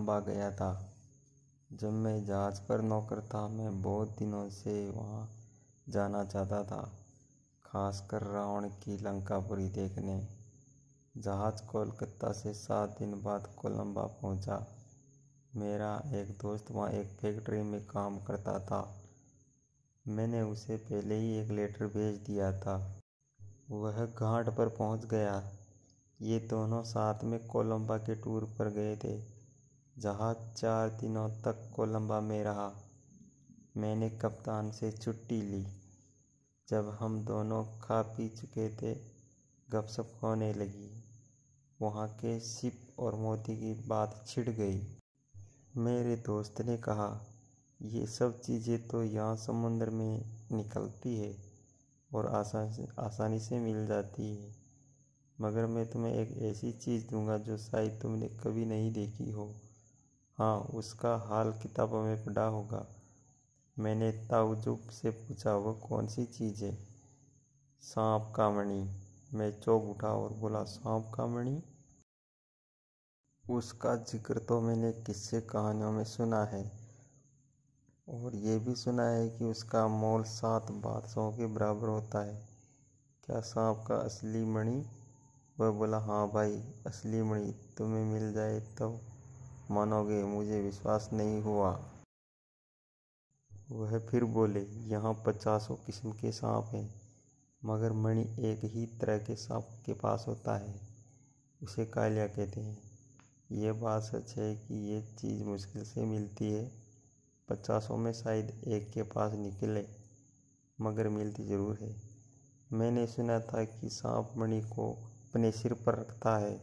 Columba गया था। जब मैं जहाज़ पर नौकर था, मैं बहुत दिनों से वहाँ जाना चाहता था, खासकर रावण की लंकापुरी देखने। जहाज़ कोलकाता से 7 दिन बाद कोलंबा पहुँचा। मेरा एक दोस्त वहाँ एक फैक्ट्री में काम करता था। मैंने उसे पहले ही एक लेटर भेज दिया था। वह घाट पर पहुँच गया। ये दोनों साथ में कोलंबा के टूर पर गए थे। जहाज़ 4 दिनों तक कोलंबा में रहा। मैंने कप्तान से छुट्टी ली। जब हम दोनों खा पी चुके थे, गपशप होने लगी। वहाँ के शिप और मोती की बात छिड़ गई। मेरे दोस्त ने कहा, ये सब चीज़ें तो यहाँ समुद्र में निकलती है और आसानी से मिल जाती है, मगर मैं तुम्हें एक ऐसी चीज़ दूंगा जो शायद तुमने कभी नहीं देखी हो। हाँ, उसका हाल किताबों में पढ़ा होगा। मैंने ताज्जुब से पूछा, वो कौन सी चीज़ है? सांप का मणि। मैं चौंक उठा और बोला, सांप का मणि? उसका जिक्र तो मैंने किस्से कहानियों में सुना है, और ये भी सुना है कि उसका मोल 7 बादशाहों के बराबर होता है। क्या सांप का असली मणि? वह बोला, हाँ भाई, असली मणि तुम्हें मिल जाए तो मानोगे, मुझे विश्वास नहीं हुआ। वह फिर बोले, यहाँ 50 किस्म के सांप हैं, मगर मणि एक ही तरह के सांप के पास होता है। उसे कालिया कहते हैं। यह बात सच है कि ये चीज़ मुश्किल से मिलती है। 50 में शायद एक के पास निकले, मगर मिलती ज़रूर है। मैंने सुना था कि सांप मणि को अपने सिर पर रखता है,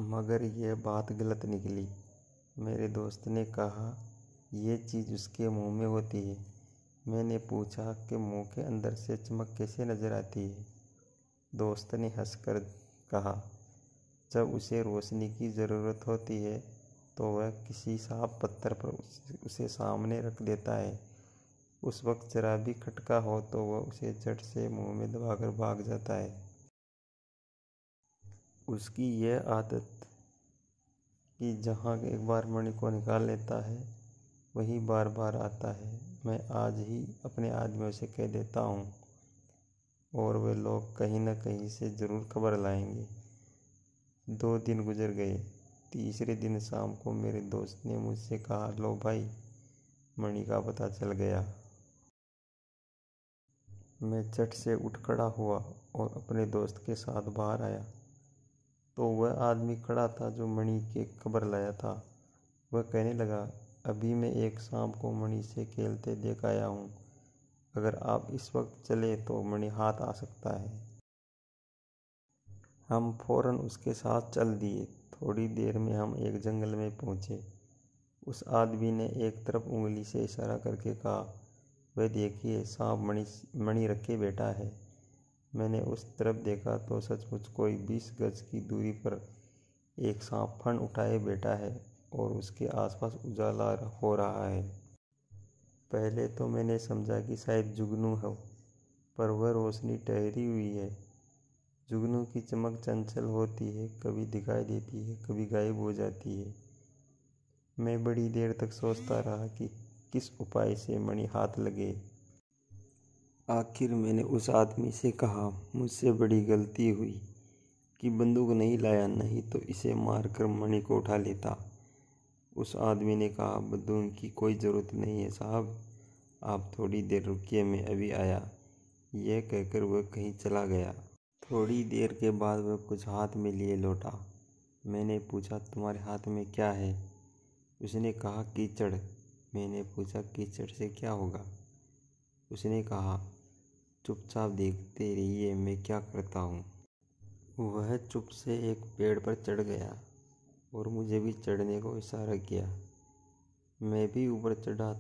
मगर यह बात गलत निकली। मेरे दोस्त ने कहा, यह चीज़ उसके मुंह में होती है। मैंने पूछा कि मुंह के अंदर से चमक कैसे नजर आती है? दोस्त ने हंसकर कहा, जब उसे रोशनी की ज़रूरत होती है तो वह किसी साफ पत्थर पर उसे सामने रख देता है। उस वक्त जरा भी खटका हो तो वह उसे झट से मुंह में दबाकर भाग जाता है। उसकी यह आदत कि जहाँ एक बार मणि को निकाल लेता है, वही बार बार आता है। मैं आज ही अपने आदमियों से कह देता हूँ, और वे लोग कहीं न कहीं से ज़रूर खबर लाएंगे। 2 दिन गुजर गए। तीसरे दिन शाम को मेरे दोस्त ने मुझसे कहा, लो भाई, मणि का पता चल गया। मैं झट से उठ खड़ा हुआ और अपने दोस्त के साथ बाहर आया, तो वह आदमी खड़ा था जो मणि की खबर लाया था। वह कहने लगा, अभी मैं एक सांप को मणि से खेलते देख आया हूँ। अगर आप इस वक्त चले तो मणि हाथ आ सकता है। हम फौरन उसके साथ चल दिए। थोड़ी देर में हम एक जंगल में पहुँचे। उस आदमी ने एक तरफ उंगली से इशारा करके कहा, वह देखिए, सांप मणि रखे बैठा है। मैंने उस तरफ देखा तो सचमुच कोई 20 गज की दूरी पर एक सांप फन उठाए बैठा है और उसके आसपास उजाला हो रहा है। पहले तो मैंने समझा कि शायद जुगनू हो, पर वह रोशनी ठहरी हुई है। जुगनू की चमक चंचल होती है, कभी दिखाई देती है, कभी गायब हो जाती है। मैं बड़ी देर तक सोचता रहा कि किस उपाय से मणि हाथ लगे। आखिर मैंने उस आदमी से कहा, मुझसे बड़ी गलती हुई कि बंदूक नहीं लाया, नहीं तो इसे मारकर मणि को उठा लेता। उस आदमी ने कहा, बंदूक की कोई ज़रूरत नहीं है साहब, आप थोड़ी देर रुकिए, मैं अभी आया। यह कहकर वह कहीं चला गया। थोड़ी देर के बाद वह कुछ हाथ में लिए लौटा। मैंने पूछा, तुम्हारे हाथ में क्या है? उसने कहा, कीचड़। मैंने पूछा, कीचड़ से क्या होगा? उसने कहा, चुपचाप देखते रहिए मैं क्या करता हूँ। वह चुप से एक पेड़ पर चढ़ गया और मुझे भी चढ़ने को इशारा किया। मैं भी ऊपर चढ़ा।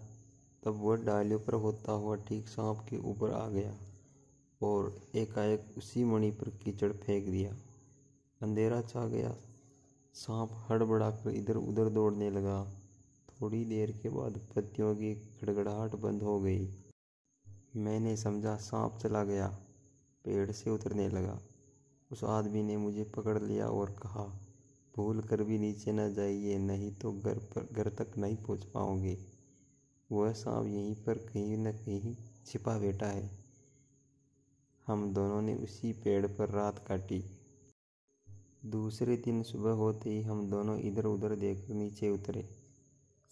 तब वह डालियों पर होता हुआ ठीक सांप के ऊपर आ गया और एकाएक उसी मणि पर कीचड़ फेंक दिया। अंधेरा छा गया। सांप हड़बड़ाकर इधर उधर दौड़ने लगा। थोड़ी देर के बाद पत्तियों की खड़खड़ाहट बंद हो गई। मैंने समझा सांप चला गया। पेड़ से उतरने लगा। उस आदमी ने मुझे पकड़ लिया और कहा, भूल कर भी नीचे न जाइए, नहीं तो घर तक नहीं पहुंच पाओगे। वह सांप यहीं पर कहीं न कहीं छिपा बैठा है। हम दोनों ने उसी पेड़ पर रात काटी। दूसरे दिन सुबह होते ही हम दोनों इधर उधर देखकर नीचे उतरे।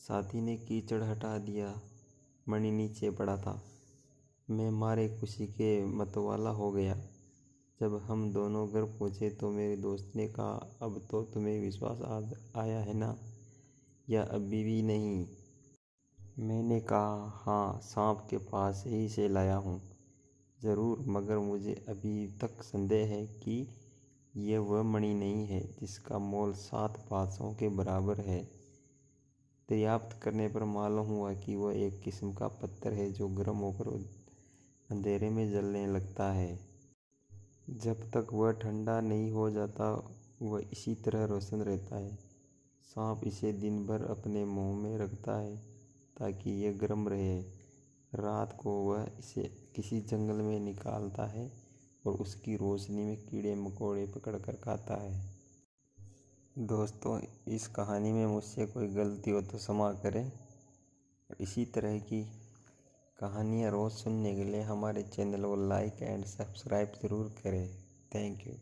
साथी ने कीचड़ हटा दिया। मणि नीचे पड़ा था। मैं मारे खुशी के मतवाला हो गया। जब हम दोनों घर पहुंचे तो मेरे दोस्त ने कहा, अब तो तुम्हें विश्वास आया है ना, या अभी भी नहीं? मैंने कहा, हाँ, सांप के पास ही से लाया हूँ। ज़रूर, मगर मुझे अभी तक संदेह है कि यह वह मणि नहीं है जिसका मोल 7 बादशाहों के बराबर है। दरियाफ्त करने पर मालूम हुआ कि वह एक किस्म का पत्थर है जो गर्म होकर अंधेरे में जलने लगता है। जब तक वह ठंडा नहीं हो जाता वह इसी तरह रोशन रहता है। सांप इसे दिन भर अपने मुंह में रखता है ताकि यह गर्म रहे। रात को वह इसे किसी जंगल में निकालता है और उसकी रोशनी में कीड़े मकोड़े पकड़कर खाता है। दोस्तों, इस कहानी में मुझसे कोई गलती हो तो क्षमा करें। इसी तरह की कहानियाँ रोज़ सुनने के लिए हमारे चैनल को लाइक एंड सब्सक्राइब ज़रूर करें। Thank you.